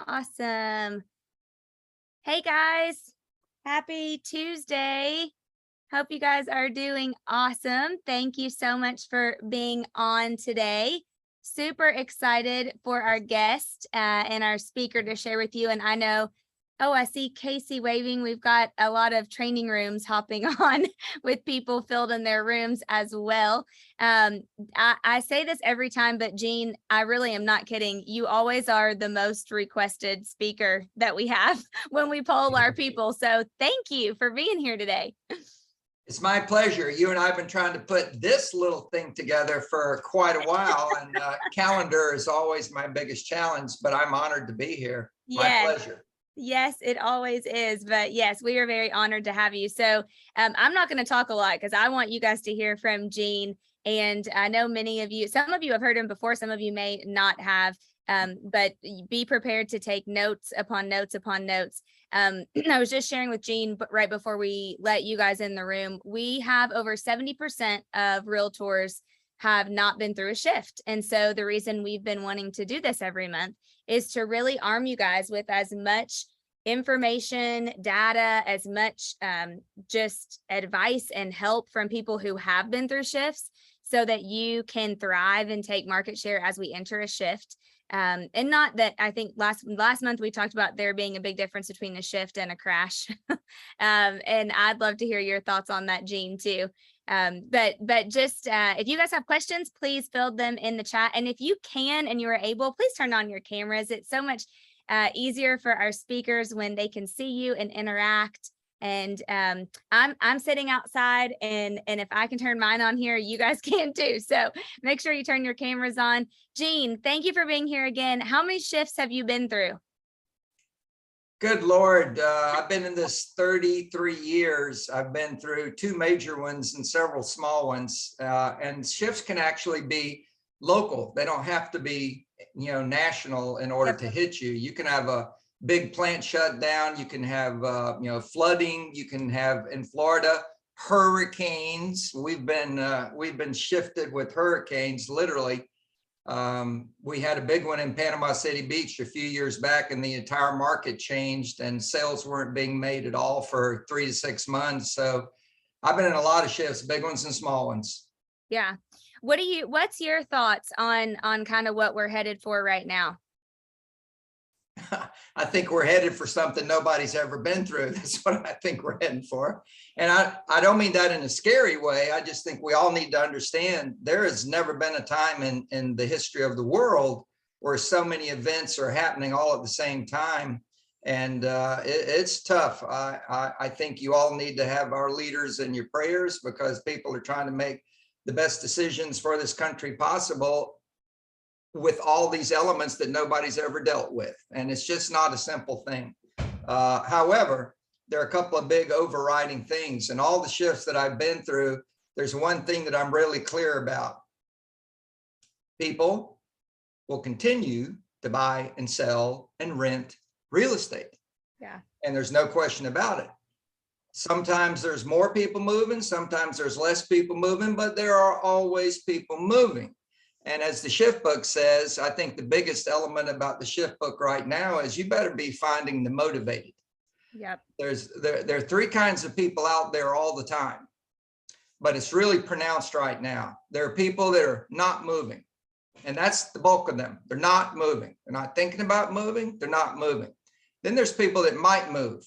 Awesome. Hey guys, happy Tuesday. Hope you guys are doing awesome. Thank you so much for being on today. Super excited for our guest and our speaker to share with you. And I know, oh, I see Casey waving. We've got a lot of training rooms hopping on with people filled in their rooms as well. I say this every time, but Jean, I really am not kidding. You always are the most requested speaker that we have when we poll our people. So thank you for being here today. It's my pleasure. You and I have been trying to put this little thing together for quite a while, and calendar is always my biggest challenge, but I'm honored to be here. My pleasure. Yes, it always is. But yes, we are very honored to have you. So I'm not going to talk a lot because I want you guys to hear from Gene. And I know many of you, some of you have heard him before, some of you may not have, but be prepared to take notes upon notes upon notes. I was just sharing with Gene, but right before we let you guys in the room, we have over 70% of realtors have not been through a shift. And so the reason we've been wanting to do this every month is to really arm you guys with as much information, data, as much just advice and help from people who have been through shifts so that you can thrive and take market share as we enter a shift. And not that I think last month we talked about there being a big difference between a shift and a crash. And I'd love to hear your thoughts on that, Gene, too. But just if you guys have questions, please fill them in the chat. And if you can and you are able, please turn on your cameras. It's so much easier for our speakers when they can see you and interact. And I'm sitting outside, and if I can turn mine on here, you guys can too. So make sure you turn your cameras on. Gene, thank you for being here again. How many shifts have you been through? Good Lord, I've been in this 33 years. I've been through 2 major ones and several small ones. And shifts can actually be local. They don't have to be, national in order to hit you. You can have a big plant shut down. You can have, flooding. You can have in Florida hurricanes. We've been shifted with hurricanes, literally. We had a big one in Panama City Beach a few years back, and the entire market changed and sales weren't being made at all for 3 to 6 months. So I've been in a lot of shifts, big ones and small ones. Yeah. What's your thoughts on kind of what we're headed for right now? I think we're headed for something nobody's ever been through. That's what I think we're heading for. And I don't mean that in a scary way. I just think we all need to understand there has never been a time in the history of the world where so many events are happening all at the same time. And it's tough. I think you all need to have our leaders in your prayers, because people are trying to make the best decisions for this country possible with all these elements that nobody's ever dealt with. And it's just not a simple thing. However, there are a couple of big overriding things, and all the shifts that I've been through, there's one thing that I'm really clear about. People will continue to buy and sell and rent real estate. Yeah. And there's no question about it. Sometimes there's more people moving, sometimes there's less people moving, but there are always people moving. And as the shift book says, I think the biggest element about the shift book right now is you better be finding the motivated. Yep. There are 3 kinds of people out there all the time, but it's really pronounced right now. There are people that are not moving, and that's the bulk of them. They're not moving. They're not thinking about moving. They're not moving. Then there's people that might move.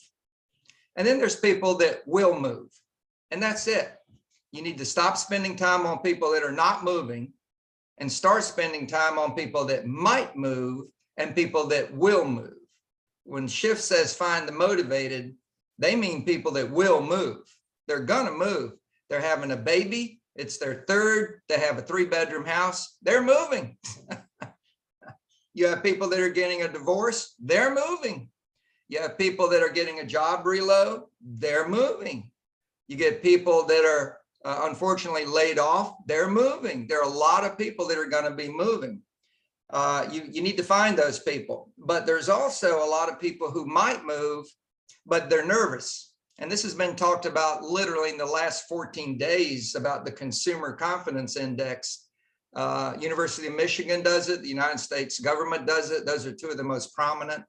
And then there's people that will move. And that's it. You need to stop spending time on people that are not moving and start spending time on people that might move and people that will move. When shift says find the motivated, they mean people that will move. They're gonna move. They're having a baby. It's their 3rd. They have a 3-bedroom house. They're moving. You have people that are getting a divorce. They're moving. You have people that are getting a job reload. They're moving. You get people that are unfortunately laid off. They're moving. There are a lot of people that are going to be moving. You need to find those people. But there's also a lot of people who might move, but they're nervous. And this has been talked about literally in the last 14 days about the Consumer Confidence Index. University of Michigan does it. The United States government does it. Those are 2 of the most prominent.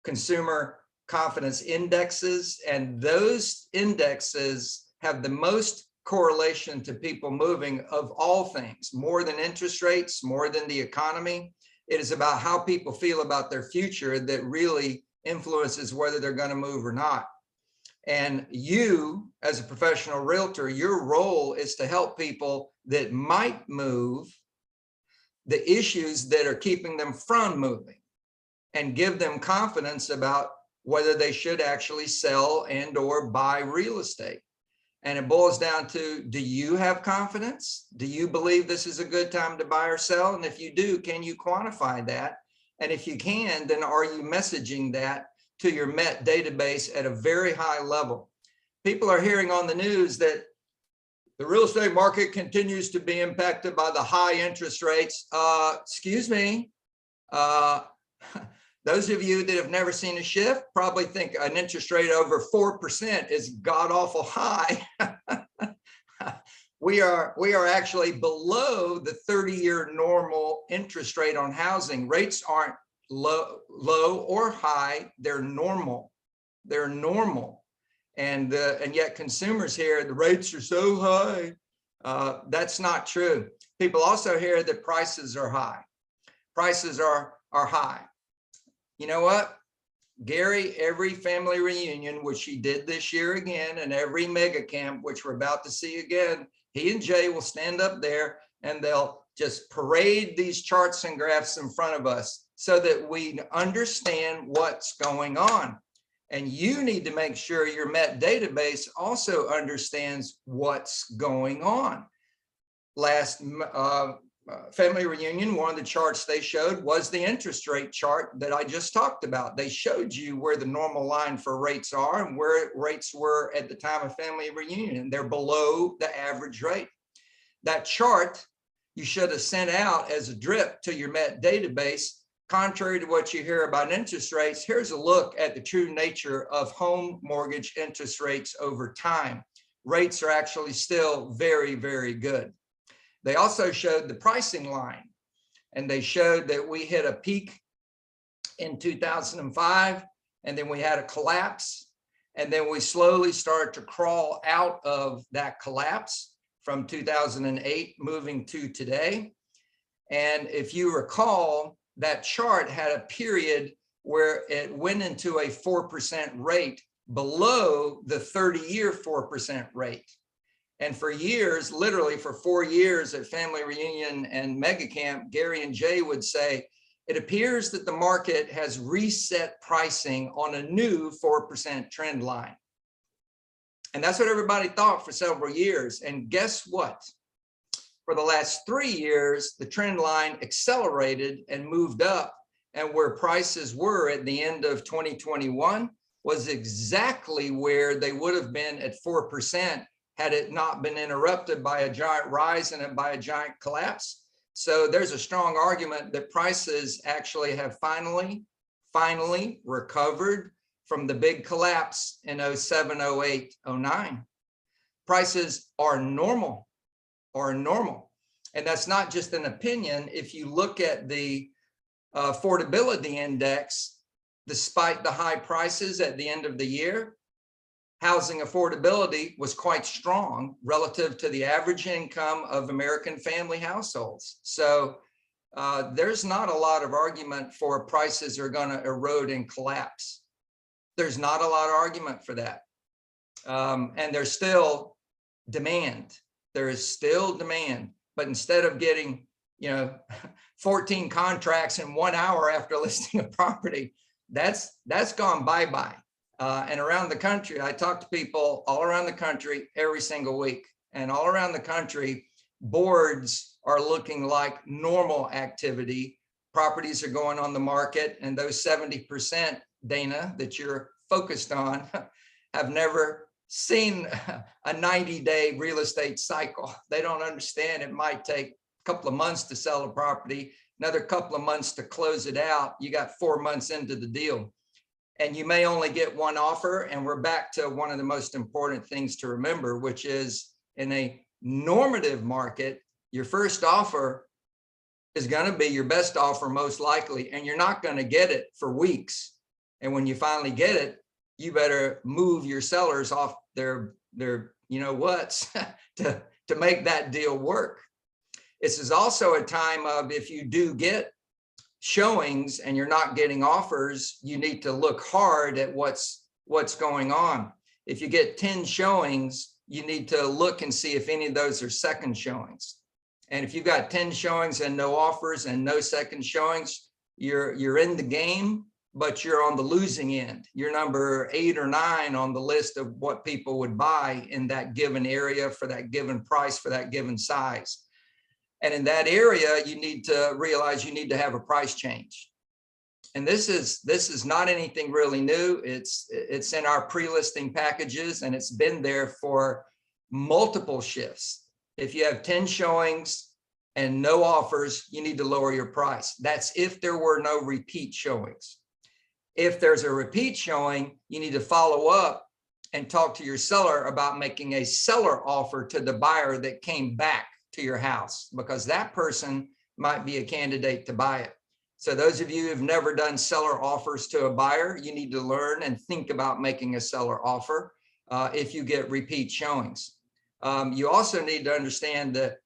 consumer confidence indexes, and those indexes have the most correlation to people moving of all things, more than interest rates, more than the economy. It is about how people feel about their future that really influences whether they're going to move or not. And you, as a professional realtor, your role is to help people that might move, the issues that are keeping them from moving, and give them confidence about whether they should actually sell and or buy real estate. And it boils down to, do you have confidence? Do you believe this is a good time to buy or sell? And if you do, can you quantify that? And if you can, then are you messaging that to your Met database at a very high level? People are hearing on the news that the real estate market continues to be impacted by the high interest rates. Excuse me. Those of you that have never seen a shift probably think an interest rate over 4% is god awful high. We are actually below the 30-year normal interest rate on housing. Rates aren't low or high, they're normal. They're normal. And yet consumers hear the rates are so high. That's not true. People also hear that prices are high. Prices are high. You know what, Gary, every family reunion, which he did this year again, and every mega camp, which we're about to see again, he and Jay will stand up there and they'll just parade these charts and graphs in front of us so that we understand what's going on. And you need to make sure your Met database also understands what's going on. Last family reunion, one of the charts they showed was the interest rate chart that I just talked about. They showed you where the normal line for rates are and where rates were at the time of family reunion, and they're below the average rate. That chart you should have sent out as a drip to your Met database. Contrary to what you hear about interest rates, here's a look at the true nature of home mortgage interest rates over time. Rates are actually still very, very good. They also showed the pricing line, and they showed that we hit a peak in 2005, and then we had a collapse, and then we slowly started to crawl out of that collapse from 2008 moving to today. And if you recall, that chart had a period where it went into a 4% rate below the 30-year 4% rate. And for years, literally for 4 years at family reunion and mega camp, Gary and Jay would say, it appears that the market has reset pricing on a new 4% trend line. And that's what everybody thought for several years. And guess what? For the last 3 years, the trend line accelerated and moved up. And where prices were at the end of 2021 was exactly where they would have been at 4% had it not been interrupted by a giant rise and by a giant collapse. So there's a strong argument that prices actually have finally recovered from the big collapse in 07, 08, 09. Prices are normal. And that's not just an opinion. If you look at the affordability index, despite the high prices at the end of the year, housing affordability was quite strong relative to the average income of American family households. So there's not a lot of argument for prices are going to erode and collapse. There's not a lot of argument for that. And there's still demand. There is still demand. But instead of getting, 14 contracts in 1 hour after listing a property, that's gone bye-bye. And around the country, I talk to people all around the country every single week. And all around the country, boards are looking like normal activity. Properties are going on the market, and those 70%, Dana, that you're focused on, have never seen a 90-day real estate cycle. They don't understand it might take a couple of months to sell a property, another couple of months to close it out. You got 4 months into the deal. And you may only get one offer. And we're back to one of the most important things to remember, which is in a normative market, your first offer is going to be your best offer most likely, and you're not going to get it for weeks. And when you finally get it, you better move your sellers off their you know what's to make that deal work. This is also a time of, if you do get showings and you're not getting offers, you need to look hard at what's going on. If you get 10 showings, you need to look and see if any of those are second showings. And if you've got 10 showings and no offers and no second showings, you're in the game, but you're on the losing end. You're number 8 or 9 on the list of what people would buy in that given area for that given price for that given size. And in that area, you need to realize you need to have a price change. And this is not anything really new. It's in our pre-listing packages, and it's been there for multiple shifts. If you have 10 showings and no offers, you need to lower your price. That's if there were no repeat showings. If there's a repeat showing, you need to follow up and talk to your seller about making a seller offer to the buyer that came back to your house, because that person might be a candidate to buy it. So those of you who've never done seller offers to a buyer, you need to learn and think about making a seller offer if you get repeat showings. You also need to understand that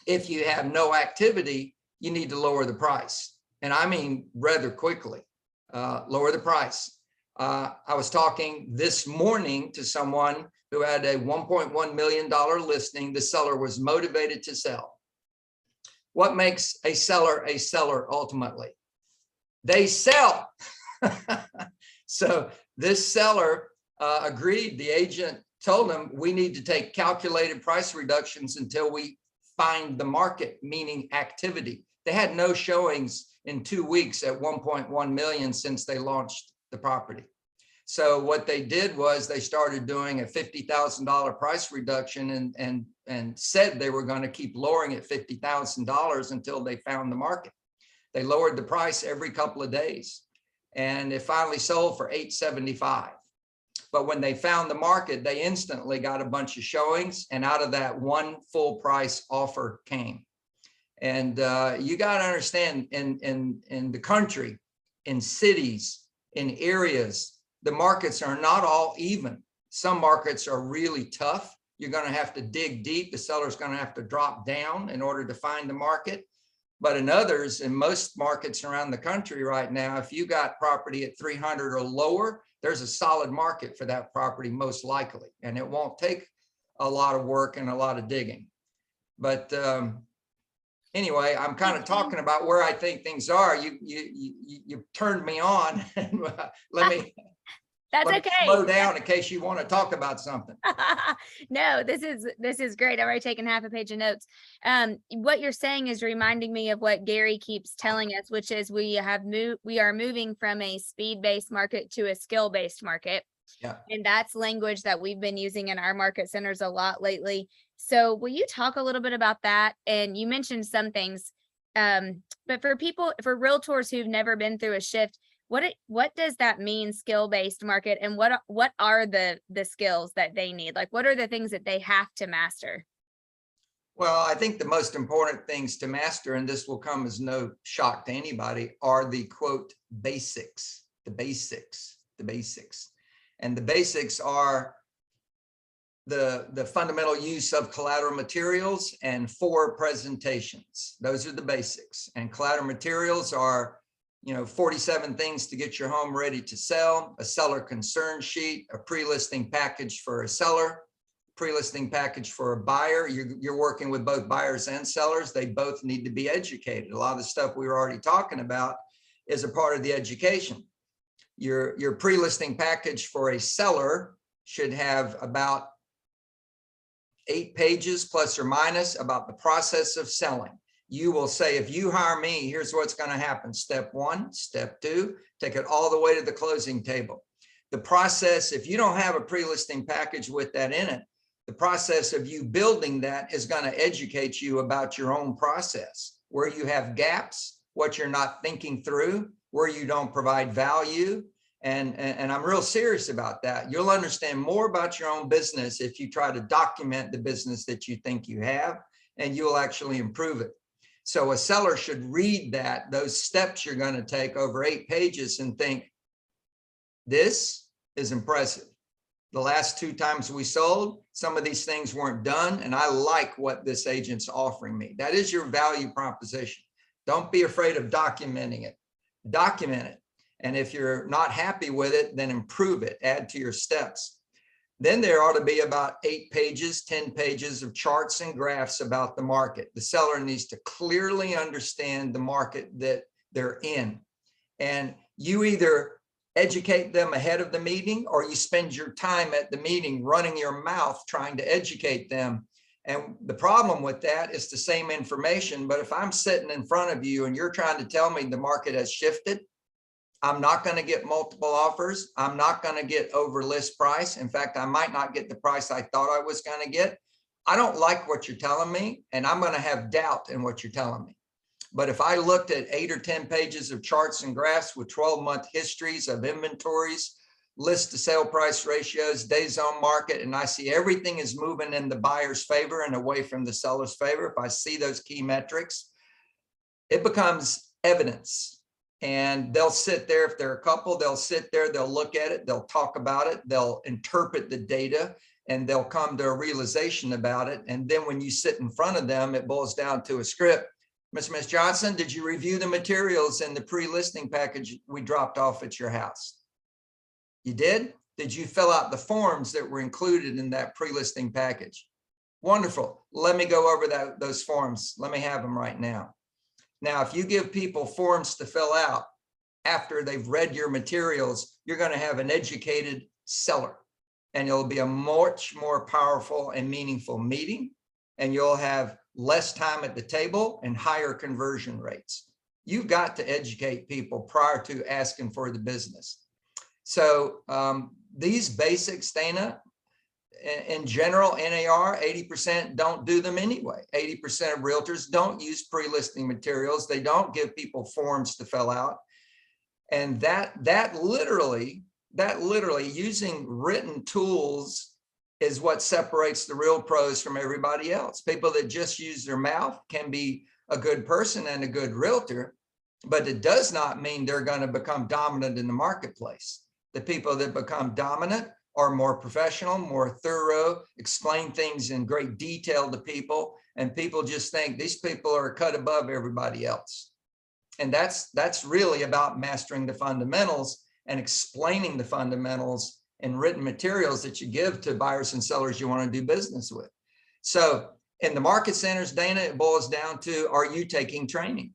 if you have no activity, you need to lower the price. And I mean, rather quickly, lower the price. I was talking this morning to someone who had a $1.1 million listing. The seller was motivated to sell. What makes a seller ultimately? They sell. So this seller agreed. The agent told him, we need to take calculated price reductions until we find the market, meaning activity. They had no showings in 2 weeks at 1.1 million since they launched the property. So what they did was they started doing a $50,000 price reduction and said they were going to keep lowering it $50,000 until they found the market. They lowered the price every couple of days, and it finally sold for $875. But when they found the market, they instantly got a bunch of showings, and out of that, one full price offer came. And you got to understand, in the country, in cities, in areas, the markets are not all even. Some markets are really tough. You're going to have to dig deep. The seller's going to have to drop down in order to find the market. But in others, in most markets around the country right now, if you got property at 300 or lower, there's a solid market for that property, most likely. And it won't take a lot of work and a lot of digging. But anyway, I'm kind of talking about where I think things are. You turned me on. Let me okay. Slow down in case you want to talk about something. No, this is great. I've already taken half a page of notes. What you're saying is reminding me of what Gary keeps telling us, which is we are moving from a speed-based market to a skill-based market. Yeah. And that's language that we've been using in our market centers a lot lately. So will you talk a little bit about that? And you mentioned some things, but for realtors who've never been through a shift, what does that mean, skill-based market, and what are the skills that they need? Like, what are the things that they have to master? Well, I think the most important things to master, and this will come as no shock to anybody, are the quote basics, the basics. And the basics are the fundamental use of collateral materials and 4 presentations. Those are the basics. And collateral materials are 47 things to get your home ready to sell, a seller concern sheet, a pre-listing package for a seller, pre-listing package for a buyer. You're working with both buyers and sellers. They both need to be educated. A lot of the stuff we were already talking about is a part of the education. Your pre-listing package for a seller should have about 8 pages plus or minus about the process of selling. You will say, if you hire me, here's what's going to happen. Step 1, step 2, take it all the way to the closing table. The process, if you don't have a pre-listing package with that in it, the process of you building that is going to educate you about your own process, where you have gaps, what you're not thinking through, where you don't provide value. And I'm real serious about that. You'll understand more about your own business if you try to document the business that you think you have, and you'll actually improve it. So a seller should read those steps you're going to take over 8 pages and think, This is impressive. The last 2 times we sold, some of these things weren't done, and I like what this agent's offering me. That is your value proposition. Don't be afraid of documenting it. Document it. And if you're not happy with it, then improve it, add to your steps. Then there ought to be about 8 pages, 10 pages of charts and graphs about the market. The seller needs to clearly understand the market that they're in. And you either educate them ahead of the meeting, or you spend your time at the meeting running your mouth trying to educate them. And the problem with that is the same information, but if I'm sitting in front of you and you're trying to tell me the market has shifted, I'm not going to get multiple offers. I'm not going to get over list price. In fact, I might not get the price I thought I was going to get. I don't like what you're telling me, and I'm going to have doubt in what you're telling me. But if I looked at 8 or 10 pages of charts and graphs with 12-month histories of inventories, list to sale price ratios, days on market, and I see everything is moving in the buyer's favor and away from the seller's favor, if I see those key metrics, it becomes evidence. And they'll sit there, if they're a couple, they'll sit there, they'll look at it, they'll talk about it, they'll interpret the data, and they'll come to a realization about it. And then when you sit in front of them, it boils down to a script. Miss Johnson, did you review the materials in the pre-listing package we dropped off at your house? You did? Did you fill out the forms that were included in that pre-listing package? Wonderful. Let me go over those forms. Let me have them right now. Now, if you give people forms to fill out after they've read your materials, you're going to have an educated seller, and it'll be a much more powerful and meaningful meeting, and you'll have less time at the table and higher conversion rates. You've got to educate people prior to asking for the business. So these basics, Dana, in general, NAR, 80% don't do them anyway. 80% of realtors don't use pre-listing materials. They don't give people forms to fill out. And that literally using written tools is what separates the real pros from everybody else. People that just use their mouth can be a good person and a good realtor, but it does not mean they're going to become dominant in the marketplace. The people that become dominant are more professional, more thorough, explain things in great detail to people, and people just think these people are cut above everybody else. And that's really about mastering the fundamentals and explaining the fundamentals and written materials that you give to buyers and sellers you want to do business with. So in the market centers, Dana, it boils down to, are you taking training?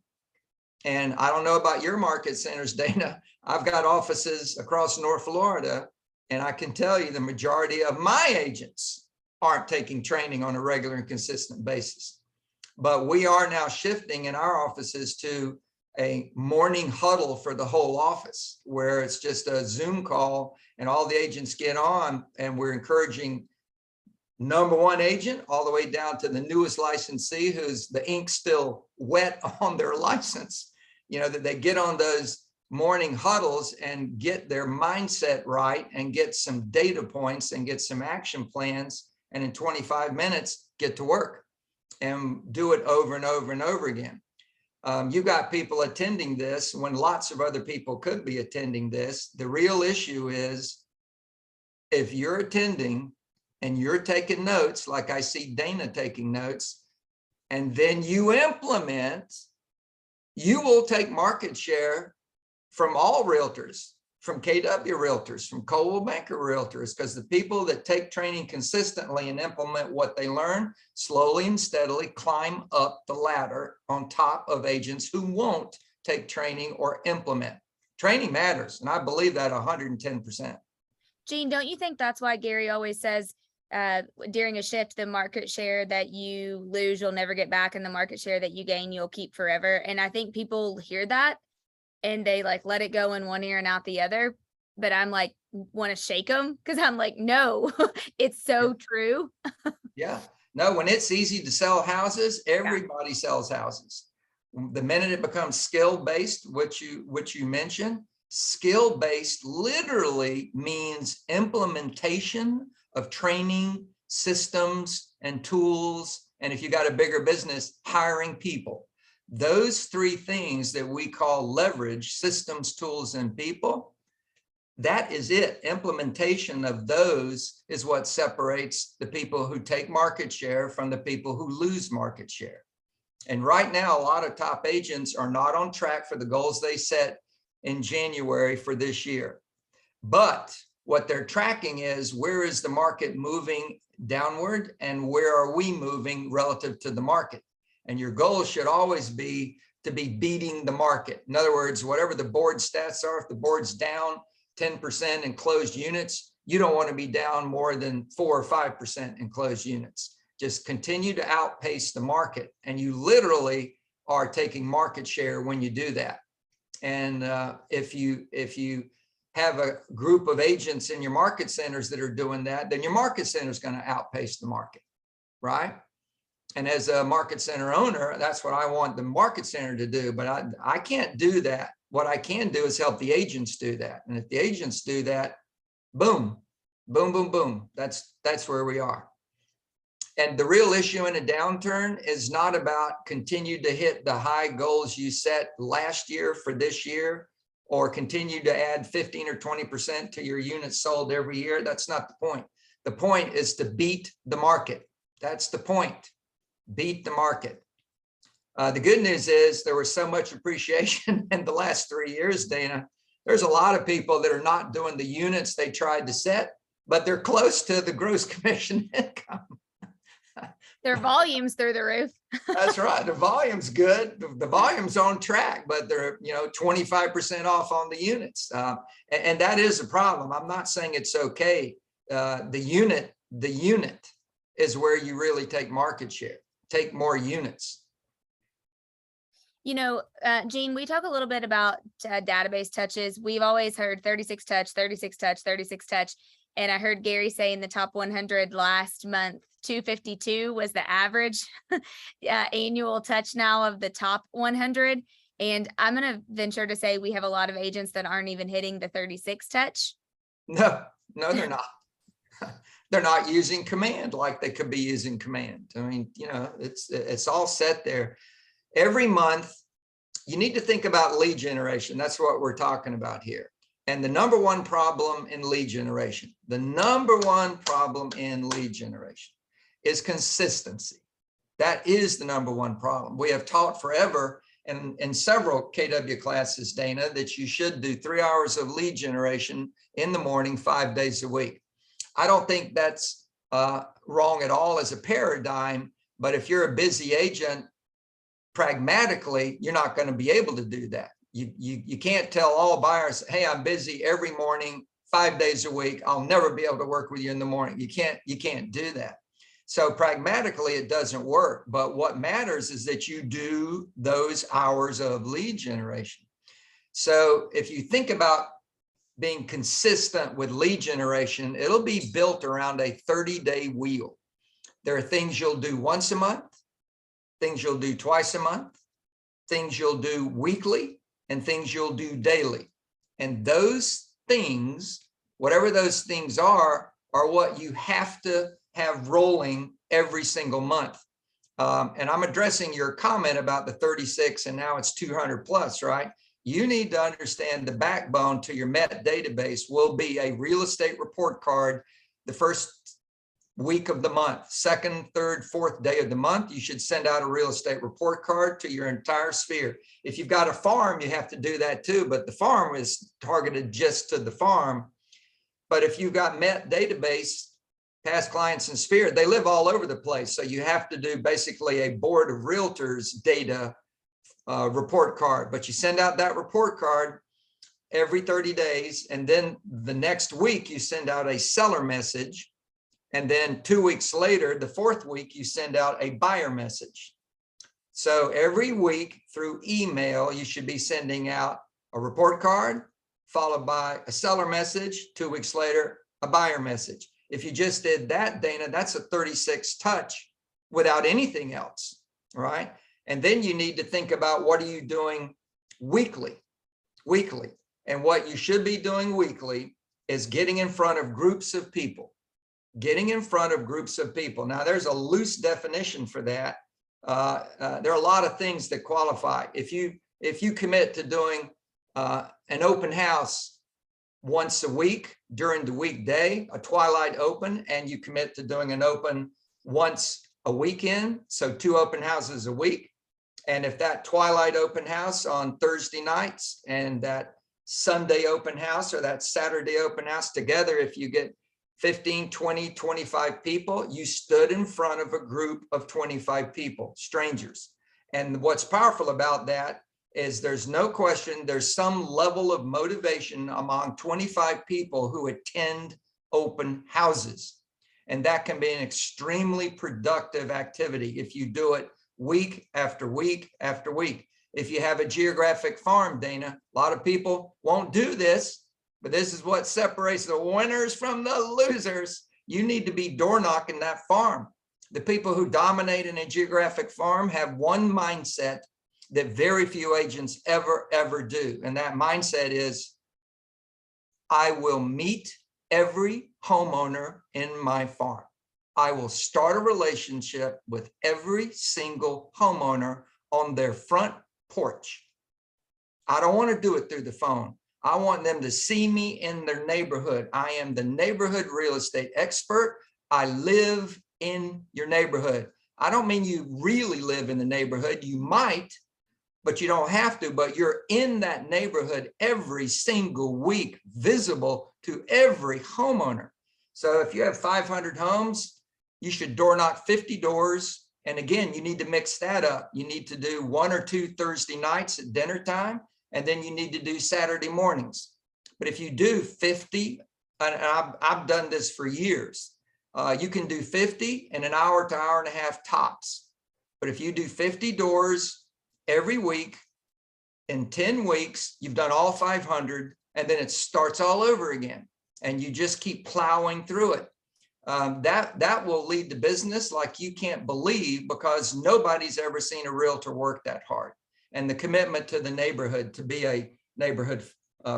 And I don't know about your market centers, Dana. I've got offices across North Florida, and I can tell you the majority of my agents aren't taking training on a regular and consistent basis. But we are now shifting in our offices to a morning huddle for the whole office, where it's just a Zoom call and all the agents get on, and we're encouraging number one agent all the way down to the newest licensee who's the ink still wet on their license, that they get on those morning huddles and get their mindset right and get some data points and get some action plans, and in 25 minutes get to work and do it over and over and over again. You've got people attending this when lots of other people could be attending this. The real issue is, if you're attending and you're taking notes, like I see Dana taking notes, and then you implement, you will take market share from all realtors, from KW realtors, from Coldwell Banker realtors, because the people that take training consistently and implement what they learn slowly and steadily climb up the ladder on top of agents who won't take training or implement. Training matters, and I believe that 110%. Gene, don't you think that's why Gary always says during a shift, the market share that you lose, you'll never get back, and the market share that you gain, you'll keep forever? And I think people hear that and they let it go in one ear and out the other. But I'm want to shake them, because I'm no, it's so true. Yeah. No, when it's easy to sell houses, everybody sells houses. The minute it becomes skill-based, which you mentioned, skill-based literally means implementation of training, systems, and tools. And if you got a bigger business, hiring people. Those 3 things that we call leverage: systems, tools, and people. That is it. Implementation of those is what separates the people who take market share from the people who lose market share. And right now, a lot of top agents are not on track for the goals they set in January for this year. But what they're tracking is, where is the market moving downward and where are we moving relative to the market? And your goal should always be to be beating the market. In other words, whatever the board stats are, if the board's down 10% in closed units, you don't want to be down more than 4 or 5% in closed units. Just continue to outpace the market, and you literally are taking market share when you do that. And if you have a group of agents in your market centers that are doing that, then your market center is going to outpace the market, right? And as a market center owner, that's what I want the market center to do, but I can't do that. What I can do is help the agents do that. And if the agents do that, boom, boom, boom, boom, that's where we are. And the real issue in a downturn is not about continue to hit the high goals you set last year for this year, or continue to add 15 or 20% to your units sold every year. That's not the point. The point is to beat the market. That's the point. Beat the market. The good news is there was so much appreciation in the last 3 years, Dana. There's a lot of people that are not doing the units they tried to set, but they're close to the gross commission income. Their volume's through the roof. That's right. The volume's good. The volume's on track, but they're 25% off on the units, and that is a problem. I'm not saying it's okay. The unit is where you really take market share. Take more units. Gene, we talk a little bit about database touches. We've always heard 36 touch, 36 touch, 36 touch. And I heard Gary say in the top 100 last month, 252 was the average annual touch now of the top 100. And I'm going to venture to say we have a lot of agents that aren't even hitting the 36 touch. No, they're not. They're not using command like they could be using command. I mean, it's all set there. Every month, you need to think about lead generation. That's what we're talking about here. And the number one problem in lead generation, is consistency. That is the number one problem. We have taught forever and in several KW classes, Dana, that you should do 3 hours of lead generation in the morning, 5 days a week. I don't think that's wrong at all as a paradigm, but if you're a busy agent, pragmatically, you're not going to be able to do that. You can't tell all buyers, hey, I'm busy every morning, 5 days a week. I'll never be able to work with you in the morning. You can't do that. So pragmatically, it doesn't work. But what matters is that you do those hours of lead generation. So if you think about being consistent with lead generation, it'll be built around a 30-day wheel. There are things you'll do once a month, things you'll do twice a month, things you'll do weekly, and things you'll do daily. And those things, whatever those things are what you have to have rolling every single month. And I'm addressing your comment about the 36 and now it's 200 plus, right? You need to understand the backbone to your Met database will be a real estate report card the first week of the month. Second, third, fourth day of the month, you should send out a real estate report card to your entire sphere. If you've got a farm, you have to do that too, but the farm is targeted just to the farm. But if you've got Met database, past clients and sphere, they live all over the place. So you have to do basically a board of realtors data report card, but you send out that report card every 30 days. And then the next week you send out a seller message. And then 2 weeks later, the fourth week, you send out a buyer message. So every week through email, you should be sending out a report card, followed by a seller message. 2 weeks later, a buyer message. If you just did that, Dana, that's a 36 touch without anything else, right? And then you need to think about what are you doing weekly. And what you should be doing weekly is getting in front of groups of people. Now, there's a loose definition for that. There are a lot of things that qualify. If you commit to doing an open house once a week during the weekday, a twilight open, and you commit to doing an open once a weekend. So 2 open houses a week. And if that twilight open house on Thursday nights and that Sunday open house or that Saturday open house together, if you get 15, 20, 25 people, you stood in front of a group of 25 people, strangers. And what's powerful about that is there's no question, there's some level of motivation among 25 people who attend open houses. And that can be an extremely productive activity if you do it week after week after week. If you have a geographic farm, Dana, a lot of people won't do this, but this is what separates the winners from the losers. You need to be door knocking that farm. The people who dominate in a geographic farm have one mindset that very few agents ever do. And that mindset is, I will meet every homeowner in my farm. I will start a relationship with every single homeowner on their front porch. I don't want to do it through the phone. I want them to see me in their neighborhood. I am the neighborhood real estate expert. I live in your neighborhood. I don't mean you really live in the neighborhood. You might, but you don't have to, but you're in that neighborhood every single week, visible to every homeowner. So if you have 500 homes, you should door knock 50 doors. And again, you need to mix that up. You need to do 1 or 2 Thursday nights at dinner time, and then you need to do Saturday mornings. But if you do 50, and I've done this for years, you can do 50 in an hour to hour and a half tops. But if you do 50 doors every week, in 10 weeks, you've done all 500, and then it starts all over again. And you just keep plowing through it. That will lead to business like you can't believe, because nobody's ever seen a realtor work that hard. And the commitment to the neighborhood, to be a neighborhood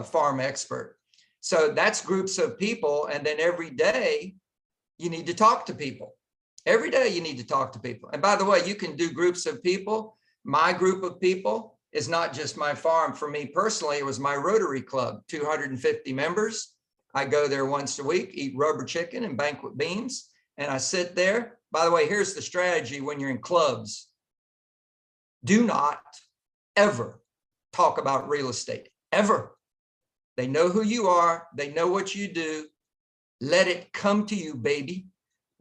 farm expert. So that's groups of people. And then every day you need to talk to people. Every day you need to talk to people. And by the way, you can do groups of people. My group of people is not just my farm. For me personally, it was my Rotary Club, 250 members. I go there once a week, eat rubber chicken and banquet beans, and I sit there. By the way, here's the strategy when you're in clubs. Do not ever talk about real estate, ever. They know who you are. They know what you do. Let it come to you, baby.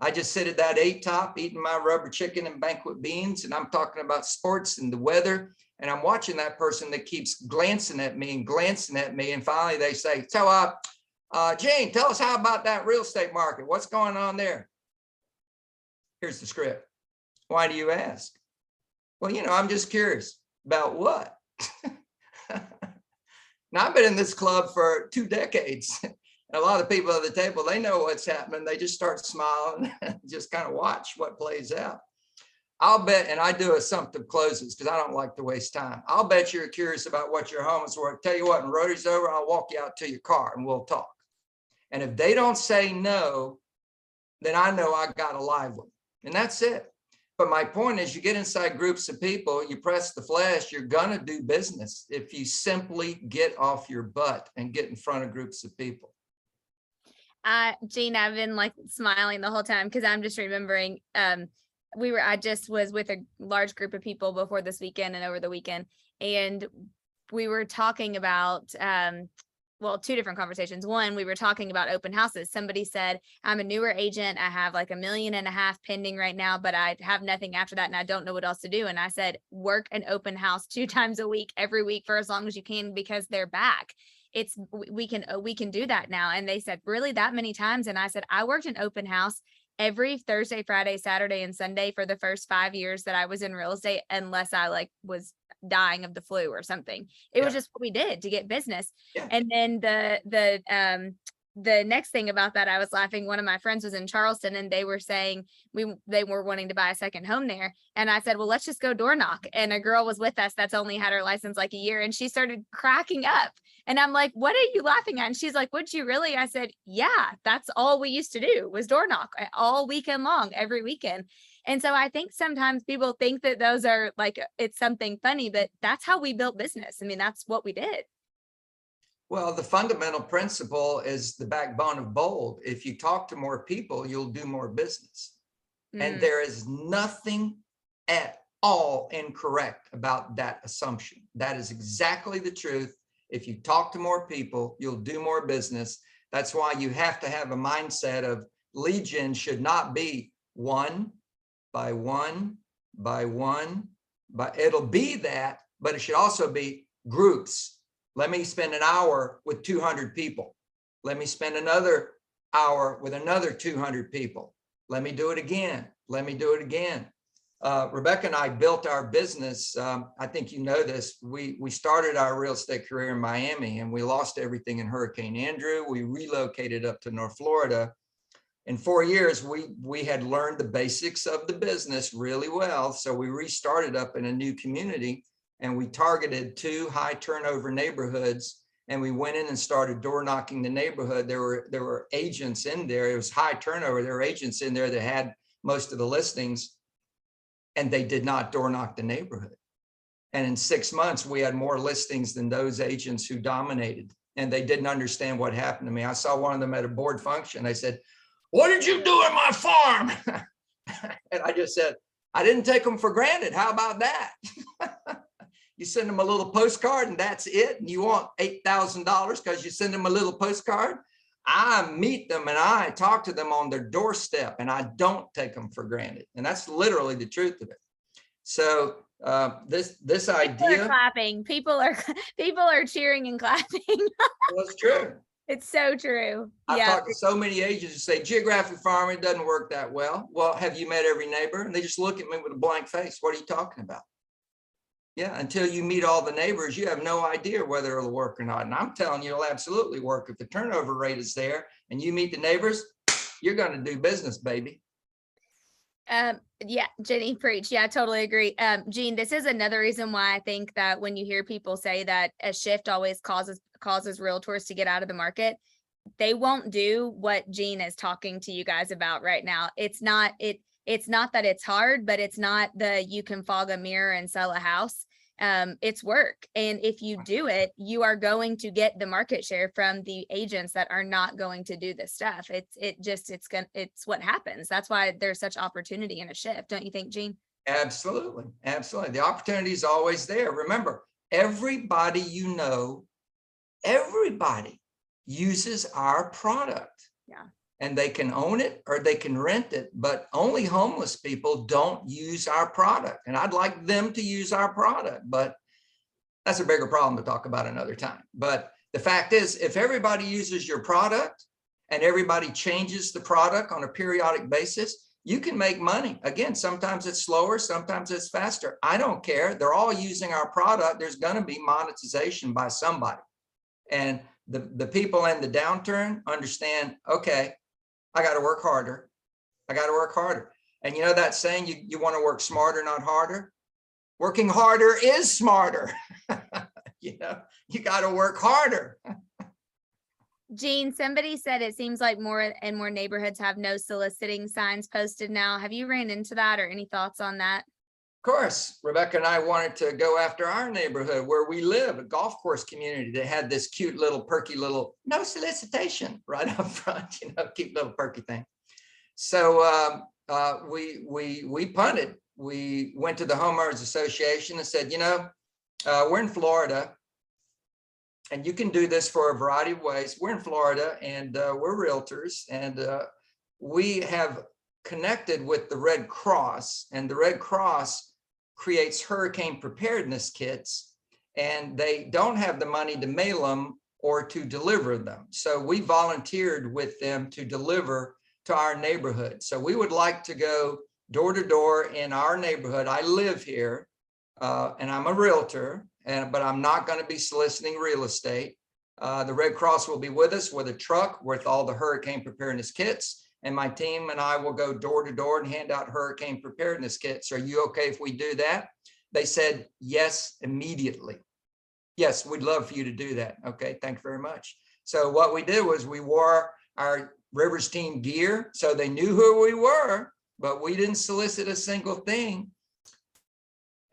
I just sit at that 8 top eating my rubber chicken and banquet beans, and I'm talking about sports and the weather, and I'm watching that person that keeps glancing at me and glancing at me, and finally they say, so Gene, tell us how about that real estate market? What's going on there? Here's the script. Why do you ask? Well, I'm just curious. About what? Now, I've been in this club for 2 decades. And a lot of people at the table, they know what's happening. They just start smiling and just kind of watch what plays out. I'll bet, and I do assumptive closes because I don't like to waste time. I'll bet you're curious about what your home is worth. Tell you what, when Rotary's over, I'll walk you out to your car and we'll talk. And if they don't say no, then I know I got a live one. And that's it. But my point is, you get inside groups of people, you press the flash, you're going to do business if you simply get off your butt and get in front of groups of people. Gene, I've been like smiling the whole time because I'm just remembering I just was with a large group of people before this weekend and over the weekend, and we were talking about 2 different conversations. One, we were talking about open houses. Somebody said, I'm a newer agent. I have like $1.5 million pending right now, but I have nothing after that. And I don't know what else to do. And I said, work an open house 2 times a week, every week for as long as you can, because they're back. We can do that now. And they said, really, that many times? And I said, I worked an open house every Thursday, Friday, Saturday, and Sunday for the first 5 years that I was in real estate, unless I was dying of the flu or something. It was just what we did to get business. Yeah. And then the next thing about that, I was laughing. One of my friends was in Charleston, and they were saying they were wanting to buy a second home there. And I said, well, let's just go door knock. And a girl was with us that's only had her license like a year, and she started cracking up. And I'm like, what are you laughing at? And she's like, would you really? I said, yeah, that's all we used to do was door knock all weekend long, every weekend. And so I think sometimes people think that those are like, it's something funny, but that's how we built business. I mean, that's what we did. Well, the fundamental principle is the backbone of bold. If you talk to more people, you'll do more business. And there is nothing at all incorrect about that assumption. That is exactly the truth. If you talk to more people, you'll do more business. That's why you have to have a mindset of lead gen should not be one by one by one, but it'll be that, but it should also be groups. Let me spend an hour with 200 people. Let me spend another hour with another 200 people. Let me do it again. Let me do it again. Rebecca and I built our business. I think you know this. We started our real estate career in Miami, and we lost everything in Hurricane Andrew. We relocated up to North Florida. In 4 years, we had learned the basics of the business really well. So we restarted up in a new community, and we targeted 2 high turnover neighborhoods. And we went in and started door knocking the neighborhood. There were agents in there. It was high turnover. There were agents in there that had most of the listings, and they did not door knock the neighborhood. And in 6 months, we had more listings than those agents who dominated. And they didn't understand what happened to me. I saw one of them at a board function. They said, "What did you do in my farm?" And I just said, "I didn't take them for granted. How about that?" You send them a little postcard and that's it. And you want $8,000 because you send them a little postcard. I meet them and I talk to them on their doorstep, and I don't take them for granted. And that's literally the truth of it. So this idea, people are clapping. People are cheering and clapping. well, it's true. It's so true. I've Yeah. talked to so many agents who say geographic farming doesn't work that well. Well, have you met every neighbor? And they just look at me with a blank face. What are you talking about? Yeah, until you meet all the neighbors, you have no idea whether it'll work or not. And I'm telling you, it'll absolutely work. If the turnover rate is there and you meet the neighbors, you're going to do business, baby. Yeah, Jenny, preach. Yeah, I totally agree. Gene, this is another reason why I think that when you hear people say that a shift always causes realtors to get out of the market, they won't do what Gene is talking to you guys about right now. It's not that it's hard, but it's not you can fog a mirror and sell a house. It's work. And if you do it, you are going to get the market share from the agents that are not going to do this stuff. It's what happens. That's why there's such opportunity in a shift. Don't you think, Gene? Absolutely. Absolutely. The opportunity is always there. Remember, everybody everybody uses our product. Yeah. And they can own it or they can rent it, but only homeless people don't use our product. And I'd like them to use our product, but that's a bigger problem to talk about another time. But the fact is, if everybody uses your product and everybody changes the product on a periodic basis, you can make money. Again, sometimes it's slower, sometimes it's faster. I don't care. They're all using our product. There's going to be monetization by somebody. And the people in the downturn understand, okay, I got to work harder. I got to work harder. And you know that saying, you want to work smarter, not harder? Working harder is smarter. You got to work harder. Gene, somebody said it seems like more and more neighborhoods have no soliciting signs posted now. Have you ran into that or any thoughts on that? Of course, Rebecca and I wanted to go after our neighborhood where we live, a golf course community that had this cute little perky little no solicitation right up front, cute little perky thing. So we punted. We went to the homeowners association and said, we're in Florida and you can do this for a variety of ways. We're in Florida and we're realtors, and we have connected with the Red Cross, and the Red Cross creates hurricane preparedness kits, and they don't have the money to mail them or to deliver them. So we volunteered with them to deliver to our neighborhood. So we would like to go door to door in our neighborhood. I live here and I'm a realtor, but I'm not going to be soliciting real estate. The Red Cross will be with us with a truck with all the hurricane preparedness kits. And my team and I will go door to door and hand out hurricane preparedness kits. Are you okay if we do that? They said yes immediately. Yes, we'd love for you to do that. Okay, thank you very much. So what we did was we wore our Rivers team gear, so they knew who we were, but we didn't solicit a single thing.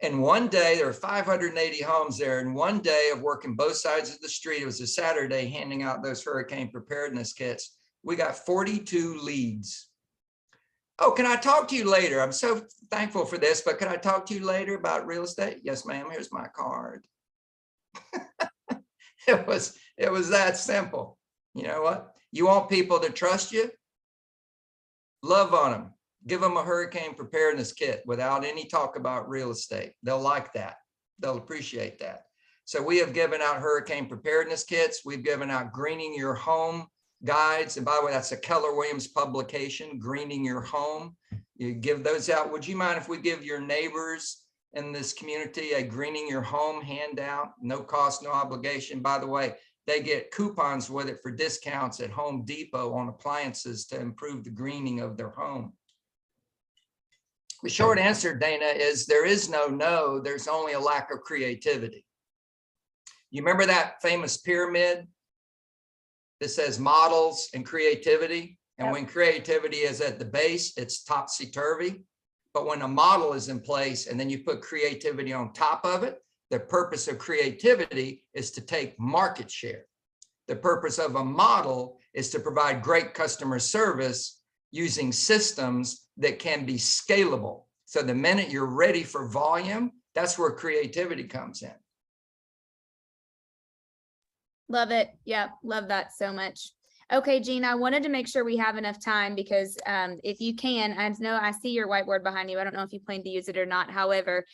And one day, there were 580 homes there. And one day of working both sides of the street, it was a Saturday, handing out those hurricane preparedness kits. We got 42 leads. Oh, can I talk to you later? I'm so thankful for this, but can I talk to you later about real estate? Yes, ma'am. Here's my card. It was that simple. You know what? You want people to trust you? Love on them. Give them a hurricane preparedness kit without any talk about real estate. They'll like that. They'll appreciate that. So we have given out hurricane preparedness kits. We've given out greening your home guides. And by the way, that's a Keller Williams publication, Greening Your Home. You give those out. Would you mind if we give your neighbors in this community a Greening Your Home handout? No cost, no obligation. By the way, they get coupons with it for discounts at Home Depot on appliances to improve the greening of their home. The short answer, Dana, is there is no, there's only a lack of creativity. You remember that famous pyramid that says models and creativity? And when creativity is at the base, it's topsy-turvy. But when a model is in place and then you put creativity on top of it, the purpose of creativity is to take market share. The purpose of a model is to provide great customer service using systems that can be scalable. So the minute you're ready for volume, that's where creativity comes in. Love it. Yeah, love that so much. Okay, Jean, I wanted to make sure we have enough time because if you can, I know I see your whiteboard behind you. I don't know if you plan to use it or not. However,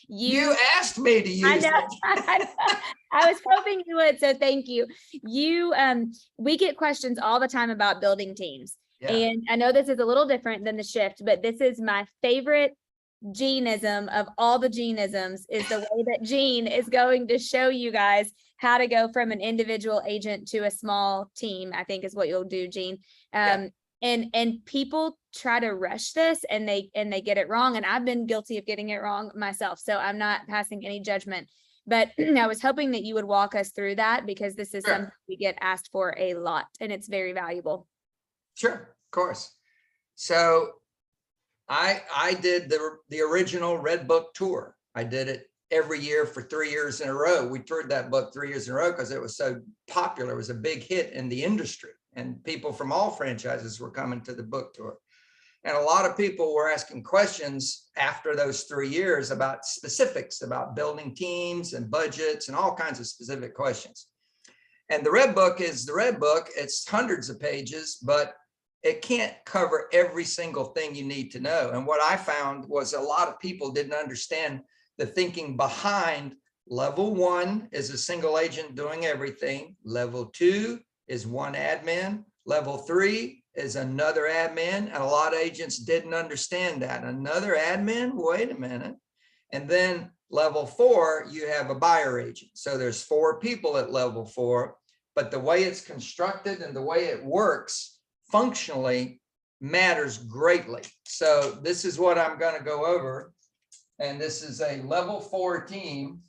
you asked me to use it. I was hoping you would, so thank you. We get questions all the time about building teams. Yeah. And I know this is a little different than the shift, but this is my favorite Jeanism of all the Jeanisms, is the way that Jean is going to show you guys how to go from an individual agent to a small team, I think is what you'll do, Jean. And people try to rush this and they get it wrong. And I've been guilty of getting it wrong myself. So I'm not passing any judgment, but I was hoping that you would walk us through that because this is something we get asked for a lot and it's very valuable. Sure, of course. So I did the original Red Book tour. I did it every year for 3 years in a row. We toured that book 3 years in a row because it was so popular. It was a big hit in the industry and people from all franchises were coming to the book tour. And a lot of people were asking questions after those 3 years about specifics, about building teams and budgets and all kinds of specific questions. And the Red Book is the Red Book. It's hundreds of pages, but it can't cover every single thing you need to know. And what I found was a lot of people didn't understand the thinking behind level 1 is a single agent doing everything. Level 2 is one admin. Level 3 is another admin. And a lot of agents didn't understand that. Another admin, wait a minute. And then level 4, you have a buyer agent. So there's 4 people at level 4, but the way it's constructed and the way it works functionally matters greatly. So this is what I'm going to go over. And this is a level 4 team.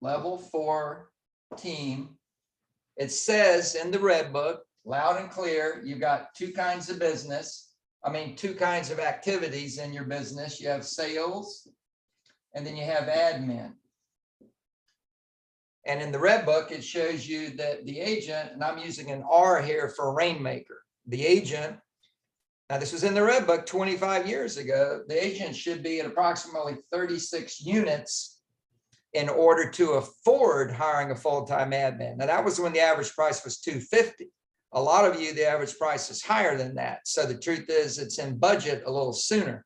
Level 4 team. It says in the Red Book, loud and clear, you've got 2 kinds of business. 2 kinds of activities in your business. You have sales and then you have admin. And in the Red Book, it shows you that the agent, and I'm using an R here for rainmaker, the agent, now this was in the Red Book 25 years ago, the agent should be at approximately 36 units in order to afford hiring a full-time admin. Now that was when the average price was $250. A lot of you, the average price is higher than that. So the truth is it's in budget a little sooner.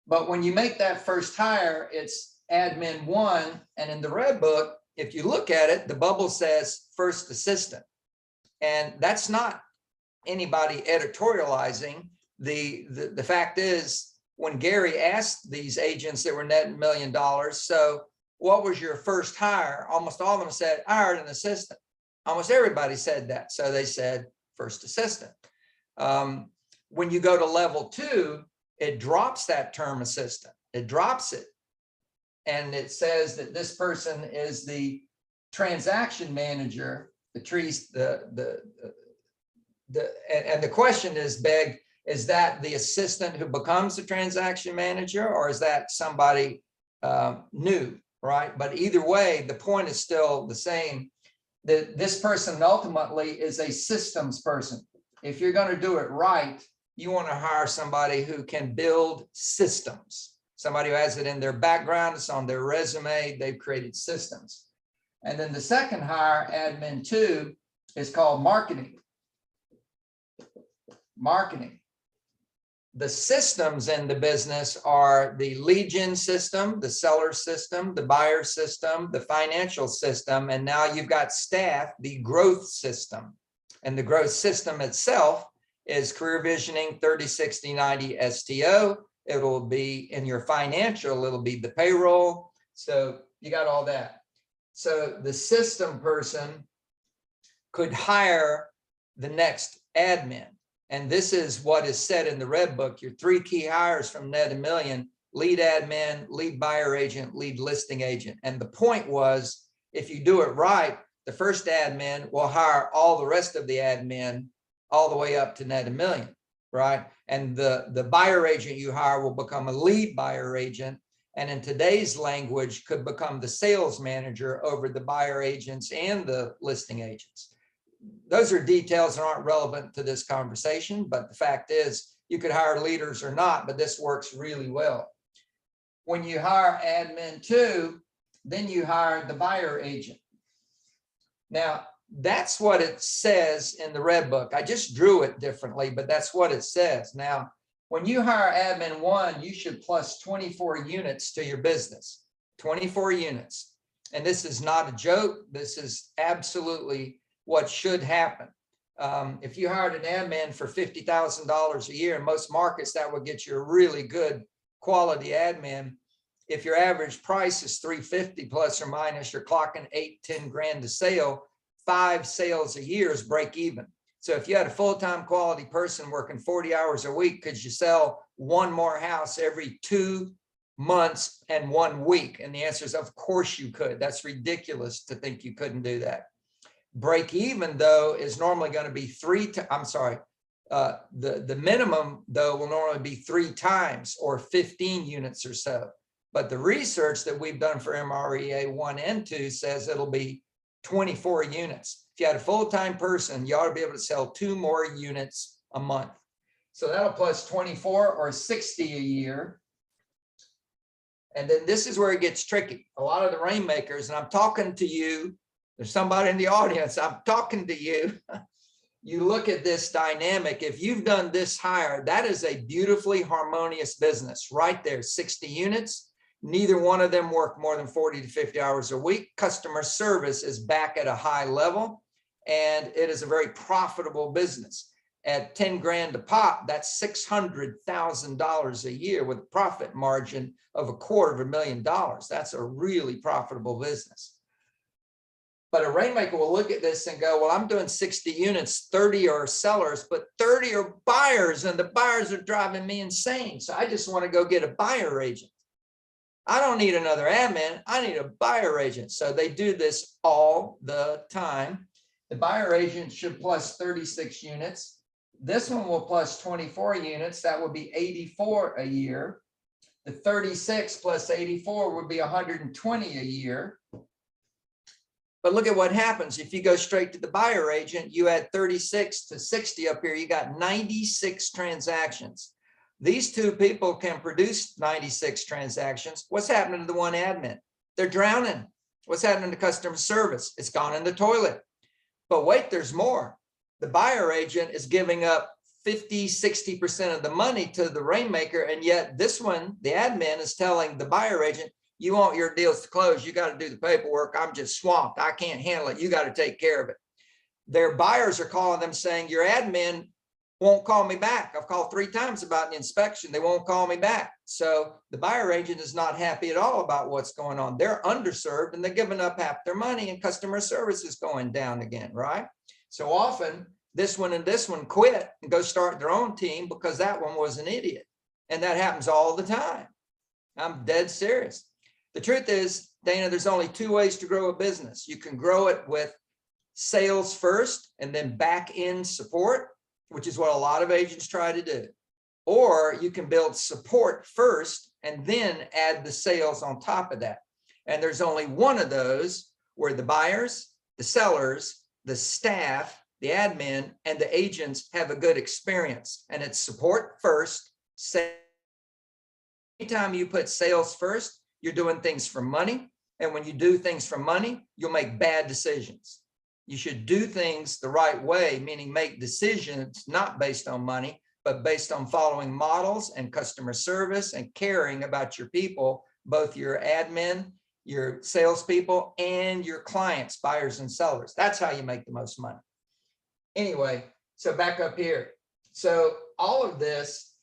But when you make that first hire, it's admin 1, and in the Red Book, if you look at it, the bubble says first assistant. And that's not anybody editorializing. The fact is, when Gary asked these agents that were netting $1 million, so what was your first hire? Almost all of them said, I hired an assistant. Almost everybody said that. So they said first assistant. When you go to level 2, it drops that term assistant. It drops it. And it says that this person is the transaction manager, and the question is begged, Is that the assistant who becomes the transaction manager, or is that somebody new, right? But either way, the point is still the same, that this person ultimately is a systems person. If you're going to do it right, you want to hire somebody who can build systems, somebody who has it in their background, it's on their resume, they've created systems. And then the second hire, admin 2, is called marketing. Marketing. The systems in the business are the lead gen system, the seller system, the buyer system, the financial system, and now you've got staff, the growth system. And the growth system itself is career visioning, 30, 60, 90 STO. It'll be in your financial, it'll be the payroll. So you got all that. So the system person could hire the next admin. And this is what is said in the red book, your 3 key hires from Net a Million: lead admin, lead buyer agent, lead listing agent. And the point was, if you do it right, the first admin will hire all the rest of the admin all the way up to Net a Million, right? And the buyer agent you hire will become a lead buyer agent. And in today's language, could become the sales manager over the buyer agents and the listing agents. Those are details that aren't relevant to this conversation, but the fact is you could hire leaders or not, but this works really well. When you hire admin 2, then you hire the buyer agent. Now, that's what it says in the red book. I just drew it differently, but that's what it says. Now, when you hire admin 1, you should plus 24 units to your business, 24 units. And this is not a joke. This is absolutely what should happen. If you hired an admin for $50,000 a year, in most markets, that would get you a really good quality admin. If your average price is $350 plus or minus, you're clocking 8, 10 grand a sale. 5 sales a year is break even. So if you had a full-time quality person working 40 hours a week, could you sell 1 more house every 2 months and 1 week? And the answer is, of course you could. That's ridiculous to think you couldn't do that. Break even, though, is normally going to be the minimum, though, will normally be 3 times or 15 units or so. But the research that we've done for MREA 1 and 2 says it'll be 24 units. If you had a full-time person, you ought to be able to sell 2 more units a month. So that'll plus 24 or 60 a year. And then this is where it gets tricky. A lot of the rainmakers, and I'm talking to you, there's somebody in the audience, I'm talking to you. You look at this dynamic. If you've done this hire, that is a beautifully harmonious business right there. 60 units. Neither one of them work more than 40 to 50 hours a week. Customer service is back at a high level, and it is a very profitable business. At 10 grand a pop, that's $600,000 a year with a profit margin of $250,000. That's a really profitable business. But a rainmaker will look at this and go, well, I'm doing 60 units, 30 are sellers, but 30 are buyers, and the buyers are driving me insane. So I just want to go get a buyer agent. I don't need another admin. I need a buyer agent. So they do this all the time. The buyer agent should plus 36 units. This one will plus 24 units. That would be 84 a year. The 36 plus 84 would be 120 a year. But look at what happens. If you go straight to the buyer agent, you add 36 to 60 up here, you got 96 transactions. These 2 people can produce 96 transactions. What's happening to the 1 admin? They're drowning. What's happening to customer service? It's gone in the toilet. But wait, there's more. The buyer agent is giving up 50, 60% of the money to the rainmaker. And yet this one, the admin, is telling the buyer agent, you want your deals to close, you got to do the paperwork. I'm just swamped. I can't handle it. You got to take care of it. Their buyers are calling them saying, your admin won't call me back. I've called 3 times about the inspection. They won't call me back. So the buyer agent is not happy at all about what's going on. They're underserved and they're giving up half their money, and customer service is going down again, right? So often this one and this one quit and go start their own team because that one was an idiot. And that happens all the time. I'm dead serious. The truth is, Dana, there's only 2 ways to grow a business. You can grow it with sales first and then back end support, which is what a lot of agents try to do. Or you can build support first and then add the sales on top of that. And there's only one of those where the buyers, the sellers, the staff, the admin, and the agents have a good experience. And it's support first. Anytime you put sales first, you're doing things for money. And when you do things for money, you'll make bad decisions. You should do things the right way, meaning make decisions not based on money, but based on following models and customer service and caring about your people, both your admin, your salespeople, and your clients, buyers and sellers. That's how you make the most money. Anyway, so back up here. So all of this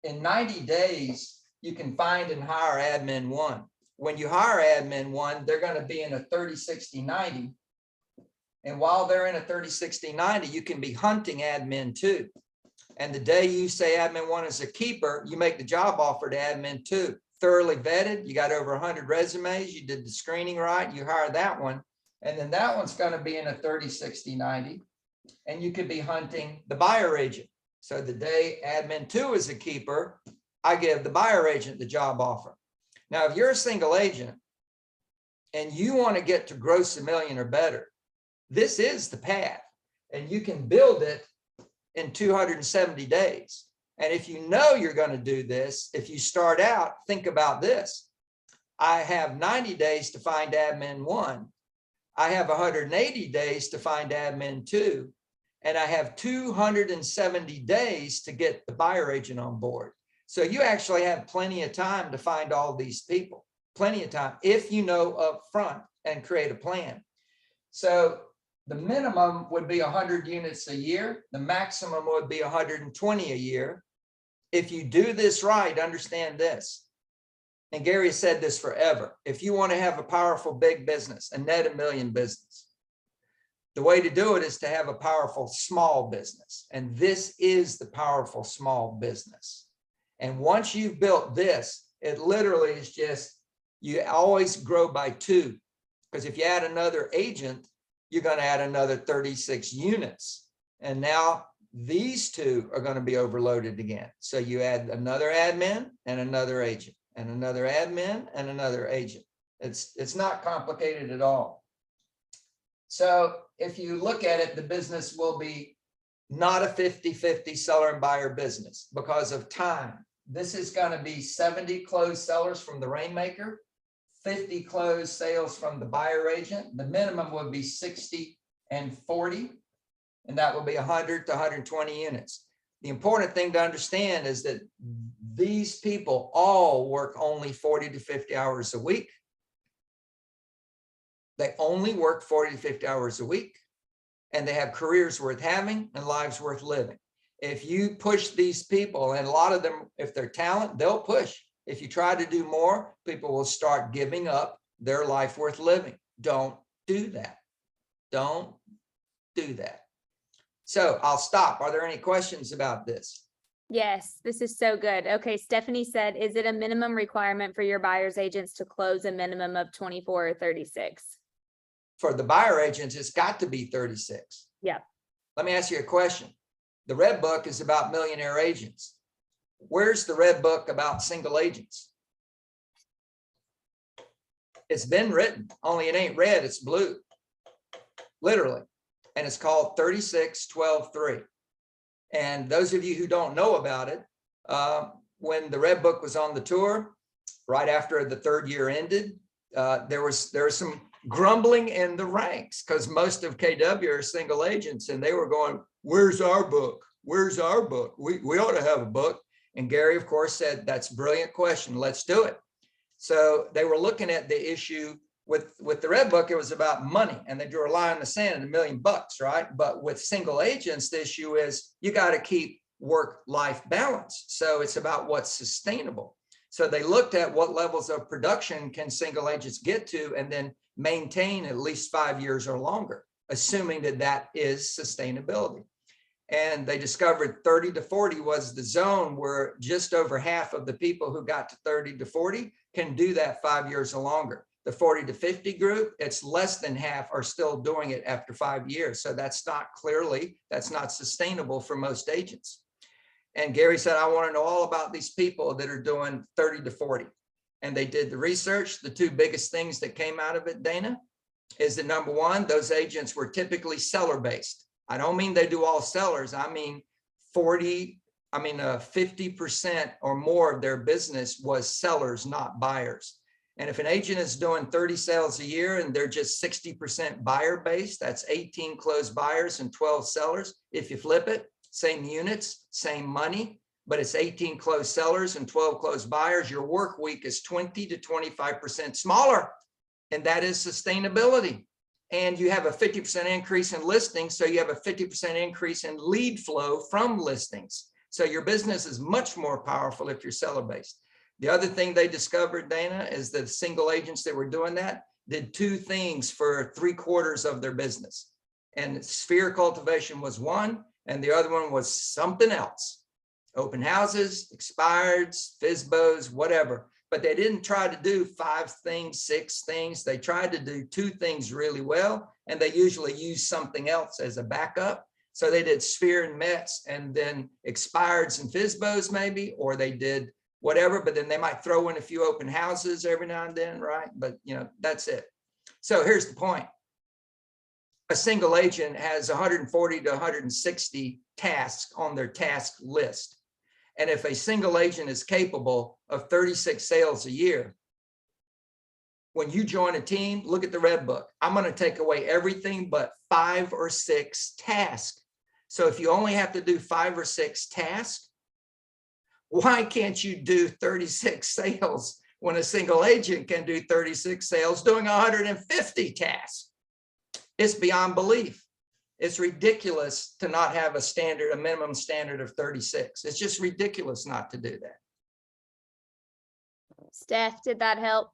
in 90 days, you can find and hire admin one. When you hire admin one, they're going to be in a 30, 60, 90. And while they're in a 30, 60, 90, you can be hunting admin two. And the day you say admin one is a keeper, you make the job offer to admin two. Thoroughly vetted, you got over 100 resumes, you did the screening right, you hire that one. And then that one's going to be in a 30, 60, 90. And you could be hunting the buyer agent. So the day admin two is a keeper, I give the buyer agent the job offer. Now, if you're a single agent and you want to get to gross $1 million or better, this is the path, and you can build it in 270 days. And if you know you're going to do this, if you start out, think about this. I have 90 days to find admin one. I have 180 days to find admin two. And I have 270 days to get the buyer agent on board. So you actually have plenty of time to find all these people, plenty of time, if you know up front and create a plan. So the minimum would be 100 units a year. The maximum would be 120 a year. If you do this right, understand this. And Gary has said this forever. If you want to have a powerful big business, a net $1 million business, the way to do it is to have a powerful small business. And this is the powerful small business. And once you've built this, it literally is just, you always grow by two. Because if you add another agent, you're going to add another 36 units. And now these two are going to be overloaded again. So you add another admin and another agent, and another admin and another agent. It's not complicated at all. So if you look at it, the business will be not a 50-50 seller and buyer business because of time. This is going to be 70 closed sellers from the Rainmaker, 50 closed sales from the buyer agent. The minimum would be 60 and 40, and that will be 100 to 120 units. The important thing to understand is that these people all work only 40 to 50 hours a week. They only work 40 to 50 hours a week, and they have careers worth having and lives worth living. If you push these people, and a lot of them, if they're talent, they'll push. If you try to do more, people will start giving up their life worth living. Don't do that. Don't do that. So I'll stop. Are there any questions about this? Yes, this is so good. Okay, Stephanie said, is it a minimum requirement for your buyer's agents to close a minimum of 24 or 36? For the buyer agents, it's got to be 36. Yeah. Let me ask you a question. The Red Book is about millionaire agents. Where's the Red Book about single agents? It's been written, only it ain't red, it's blue, literally. And it's called 36-12-3. And those of you who don't know about it, when the Red Book was on the tour, right after the third year ended, there was some grumbling in the ranks because most of KW are single agents, and they were going, where's our book? Where's our book? We ought to have a book. And Gary, of course, said, that's a brilliant question. Let's do it. So they were looking at the issue with the Red Book. It was about money, and they drew a line in the sand at $1 million, right? But with single agents, the issue is you got to keep work-life balance. So it's about what's sustainable. So they looked at what levels of production can single agents get to and then maintain at least 5 years or longer, assuming that that is sustainability. And they discovered 30 to 40 was the zone where just over half of the people who got to 30 to 40 can do that 5 years or longer. The 40 to 50 group, it's less than half are still doing it after 5 years. So that's not sustainable for most agents. And Gary said, I want to know all about these people that are doing 30 to 40. And they did the research. The two biggest things that came out of it, Dana, is that number one, those agents were typically seller based. I don't mean they do all sellers. I mean 50% or more of their business was sellers, not buyers. And if an agent is doing 30 sales a year and they're just 60% buyer based, that's 18 closed buyers and 12 sellers. If you flip it, same units, same money, but it's 18 closed sellers and 12 closed buyers, your work week is 20 to 25% smaller. And that is sustainability. And you have a 50% increase in listings. So you have a 50% increase in lead flow from listings. So your business is much more powerful if you're seller based. The other thing they discovered, Dana, is that single agents that were doing that did two things for 3/4 of their business. And sphere cultivation was one, and the other one was something else. Open houses, expireds, FSBOs, whatever. But they didn't try to do 5 things, 6 things. They tried to do 2 things really well, and they usually use something else as a backup. So they did sphere and Mets and then expireds and FSBOs maybe, or they did whatever, but then they might throw in a few open houses every now and then, right? But that's it. So here's the point. A single agent has 140 to 160 tasks on their task list. And if a single agent is capable of 36 sales a year, when you join a team, look at the red book. I'm going to take away everything but 5 or 6 tasks. So if you only have to do 5 or 6 tasks, why can't you do 36 sales when a single agent can do 36 sales doing 150 tasks? It's beyond belief. It's ridiculous to not have a minimum standard of 36. It's just ridiculous not to do that. Steph, did that help?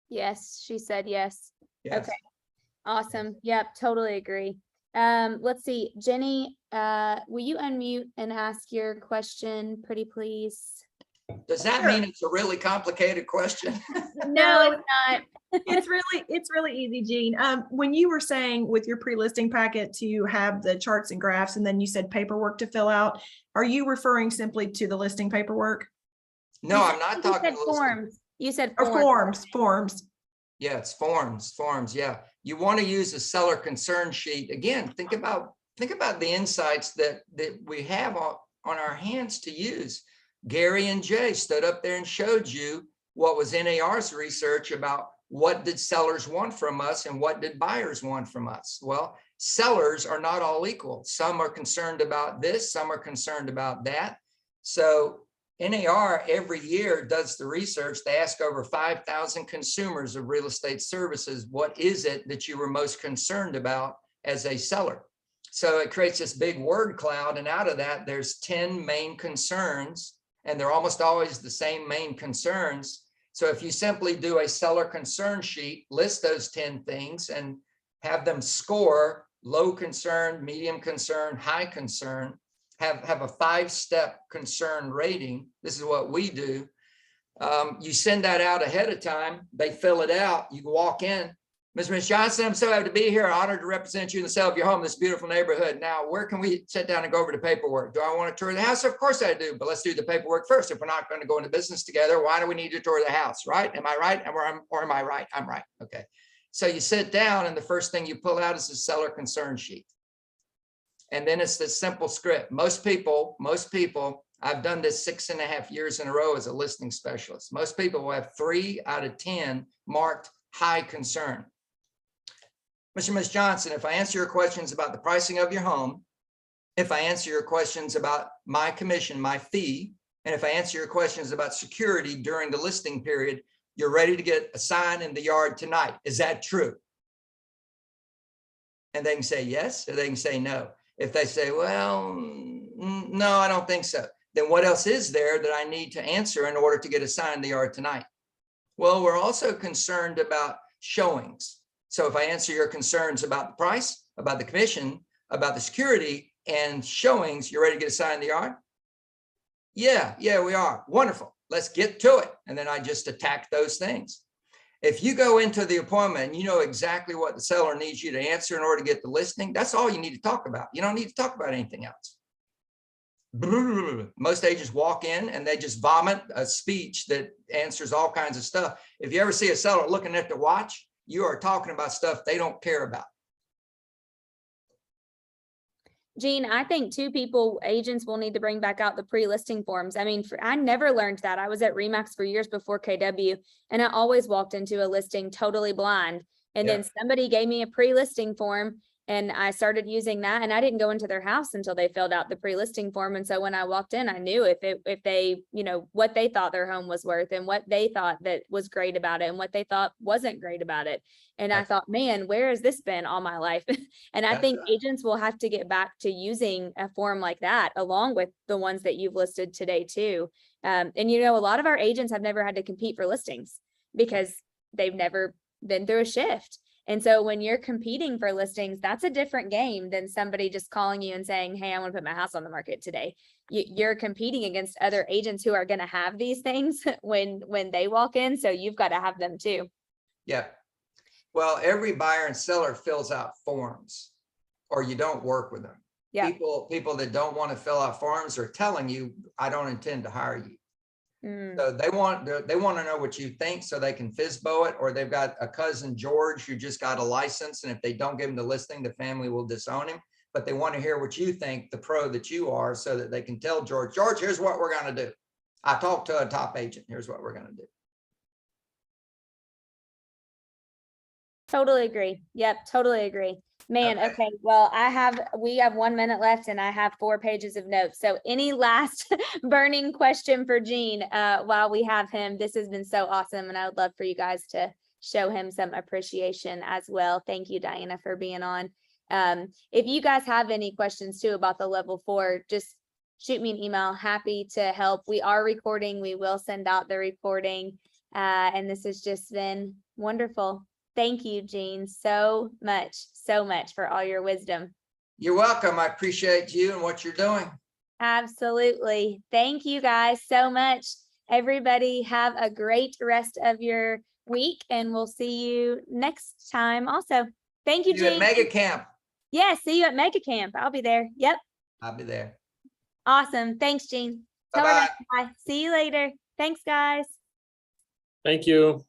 Yes, she said yes. Yes. Okay, awesome. Yep, totally agree. Let's see, Jenny, will you unmute and ask your question, pretty please? Does that mean it's a really complicated question? No, it's not. It's really easy, Jean. When you were saying with your pre-listing packet to have the charts and graphs, and then you said paperwork to fill out, are you referring simply to the listing paperwork? No, I'm not talking You said forms. You said Forms. Yeah, it's forms. Yeah. You want to use a seller concern sheet. Again, think about the insights that we have on our hands to use. Gary and Jay stood up there and showed you what was NAR's research about what did sellers want from us and what did buyers want from us. Well, sellers are not all equal. Some are concerned about this, some are concerned about that. So NAR every year does the research. They ask over 5,000 consumers of real estate services, what is it that you were most concerned about as a seller? So it creates this big word cloud, and out of that, there's 10 main concerns, and they're almost always the same main concerns. So if you simply do a seller concern sheet, list those 10 things and have them score low concern, medium concern, high concern, have a 5-step concern rating. This is what we do. You send that out ahead of time. They fill it out. You walk in. Ms. Johnson, I'm so happy to be here. Honored to represent you in the sale of your home in this beautiful neighborhood. Now, where can we sit down and go over the paperwork? Do I want to tour the house? Of course I do, but let's do the paperwork first. If we're not going to go into business together, why do we need to tour the house, right? Am I right? Or am I right? I'm right. Okay. So you sit down and the first thing you pull out is the seller concern sheet. And then it's this simple script. Most people, I've done this 6.5 years in a row as a listing specialist. Most people will have 3 out of 10 marked high concern. Mr. and Ms. Johnson, if I answer your questions about the pricing of your home, if I answer your questions about my commission, my fee, and if I answer your questions about security during the listing period, you're ready to get a sign in the yard tonight. Is that true? And they can say yes, or they can say no. If they say, well, no, I don't think so, then what else is there that I need to answer in order to get a sign in the yard tonight? Well, we're also concerned about showings. So if I answer your concerns about the price, about the commission, about the security and showings, you're ready to get a sign in the yard? Yeah, we are. Wonderful. Let's get to it. And then I just attack those things. If you go into the appointment and you know exactly what the seller needs you to answer in order to get the listing, that's all you need to talk about. You don't need to talk about anything else. Most agents walk in and they just vomit a speech that answers all kinds of stuff. If you ever see a seller looking at the watch, you are talking about stuff they don't care about. Gene, I think agents will need to bring back out the pre-listing forms. I mean, I never learned that. I was at Remax for years before KW, and I always walked into a listing totally blind. And then somebody gave me a pre-listing form, and I started using that, and I didn't go into their house until they filled out the pre-listing form. And so when I walked in, I knew if they, what they thought their home was worth and what they thought that was great about it and what they thought wasn't great about it. And I thought, man, where has this been all my life? And I think agents will have to get back to using a form like that, along with the ones that you've listed today too. And a lot of our agents have never had to compete for listings because they've never been through a shift. And so when you're competing for listings, that's a different game than somebody just calling you and saying, hey, I want to put my house on the market today. You're competing against other agents who are going to have these things when they walk in. So you've got to have them too. Yeah. Well, every buyer and seller fills out forms, or you don't work with them. Yeah. People that don't want to fill out forms are telling you, I don't intend to hire you. So they want to know what you think so they can FSBO it, or they've got a cousin George who just got a license, and if they don't give him the listing, the family will disown him. But they want to hear what you think, the pro that you are, so that they can tell George, here's what we're going to do. I talked to a top agent. Here's what we're going to do. Totally agree. Yep, totally agree. Man, okay. Well, we have 1 minute left and I have 4 pages of notes. So any last burning question for Gene while we have him? This has been so awesome, and I would love for you guys to show him some appreciation as well. Thank you, Diana, for being on. If you guys have any questions too about the level 4, just shoot me an email. Happy to help. We are recording. We will send out the recording. And this has just been wonderful. Thank you, Gene, so much for all your wisdom. You're welcome. I appreciate you and what you're doing. Absolutely. Thank you guys so much. Everybody have a great rest of your week, and we'll see you next time also. Thank you, Gene. Mega Camp. Yeah, see you at Mega Camp. I'll be there. Yep. I'll be there. Awesome. Thanks, Gene. Bye-bye. Bye. See you later. Thanks, guys. Thank you.